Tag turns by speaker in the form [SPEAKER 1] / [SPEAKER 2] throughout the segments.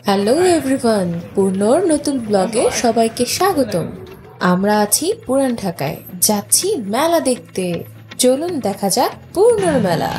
[SPEAKER 1] Hello everyone, পূর্ণর নতুন ব্লগে সবাইকে স্বাগতম। আমরা আছি পুরান ঢাকায়, যাচ্ছি মেলা দেখতে। চলুন দেখা যাক পূর্ণর মেলা।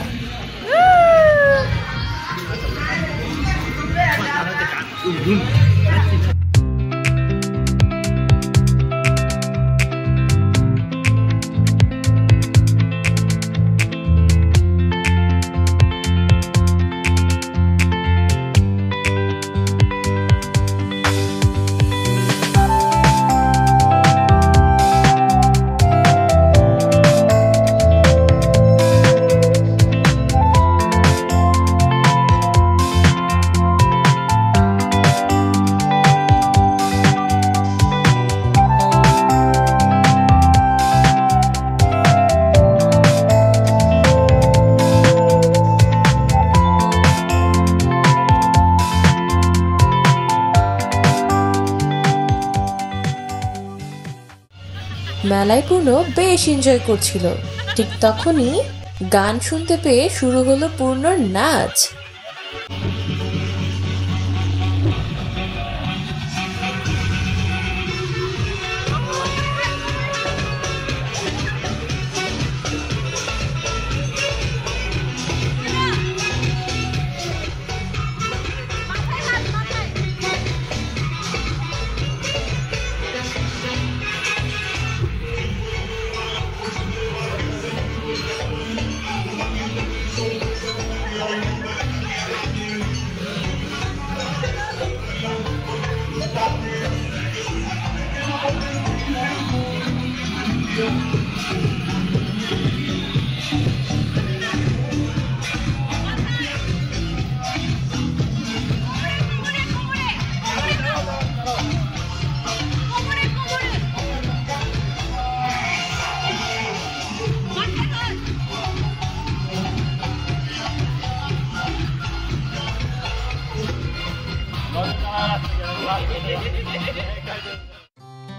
[SPEAKER 1] মেলায় পূর্ণ বেশ এনজয় করছিল। ঠিক তখনই গান শুনতে পেয়ে শুরু হলো পূর্ণর নাচ।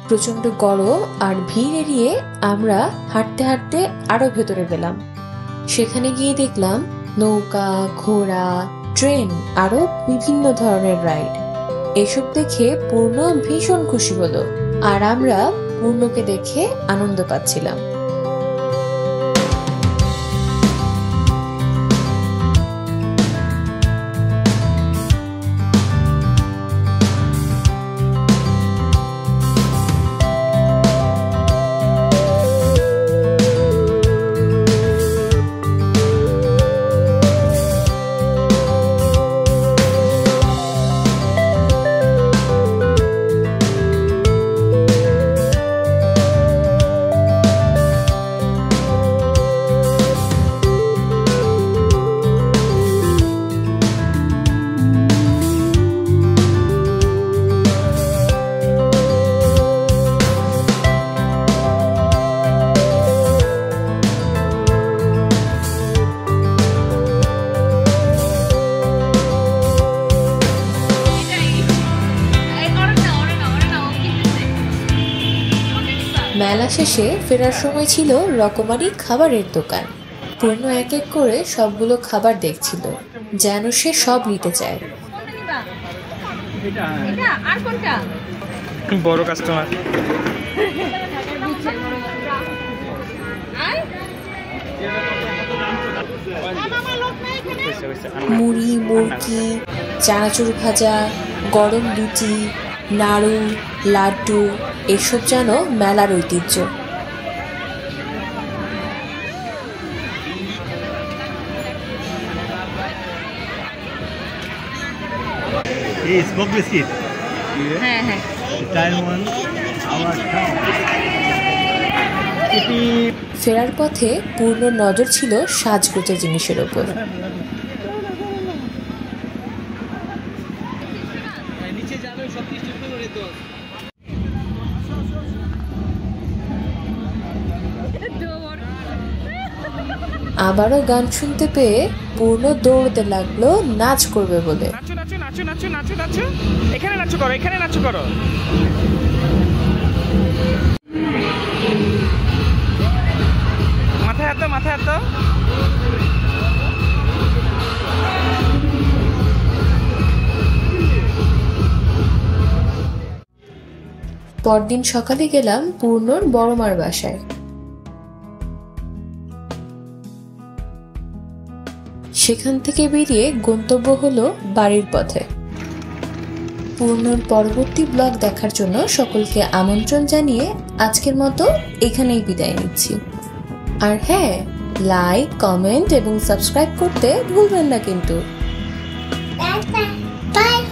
[SPEAKER 1] প্রচন্ড গরম আর ভিড় এড়িয়ে আমরা হাঁটতে হাঁটতে আরো ভেতরে গেলাম। সেখানে গিয়ে দেখলাম নৌকা, ঘোড়া, ট্রেন আরো বিভিন্ন ধরনের রাইড। এসব দেখে পূর্ণ ভীষণ খুশি হলো, আর আমরা পূর্ণকে দেখে আনন্দ পাচ্ছিলাম। মেলা শেষে ফেরার সময় ছিল রকমারি খাবারের দোকান। পূর্ণ এক এক করে সবগুলো খাবার দেখছিল, যেন সে সব নিতে চায়।
[SPEAKER 2] বড় কাস্টমার।
[SPEAKER 1] মুড়ি, মুরগি, চানাচুর ভাজা, গরম লুচি, নাড়ু, লাড্ডু এসব যেন মেলার ঐতিহ্য। ফেরার পথে পূর্ণ নজর ছিল সাজগোজের জিনিসের ওপর। আবারও গান শুনতে পেয়ে পূর্ণ দৌড়তে লাগলো নাচ করবে বলে।
[SPEAKER 2] এখানে নাচো করো, এখানে নাচো করো। মাথায় হাত দাও, মাথায় হাত দাও।
[SPEAKER 1] পরদিন সকালে গেলাম পূর্ণর বড় মার বাসায়। সেখান থেকে বেরিয়ে গন্তব্য হলো বাড়ির পথে। পূর্ণর পরবর্তী ব্লগ দেখার জন্য সকলকে আমন্ত্রণ জানিয়ে আজকের মতো এখানেই বিদায় নিচ্ছি। আর হ্যাঁ, লাইক, কমেন্ট এবং সাবস্ক্রাইব করতে ভুলবেন না কিন্তু।
[SPEAKER 3] Bye.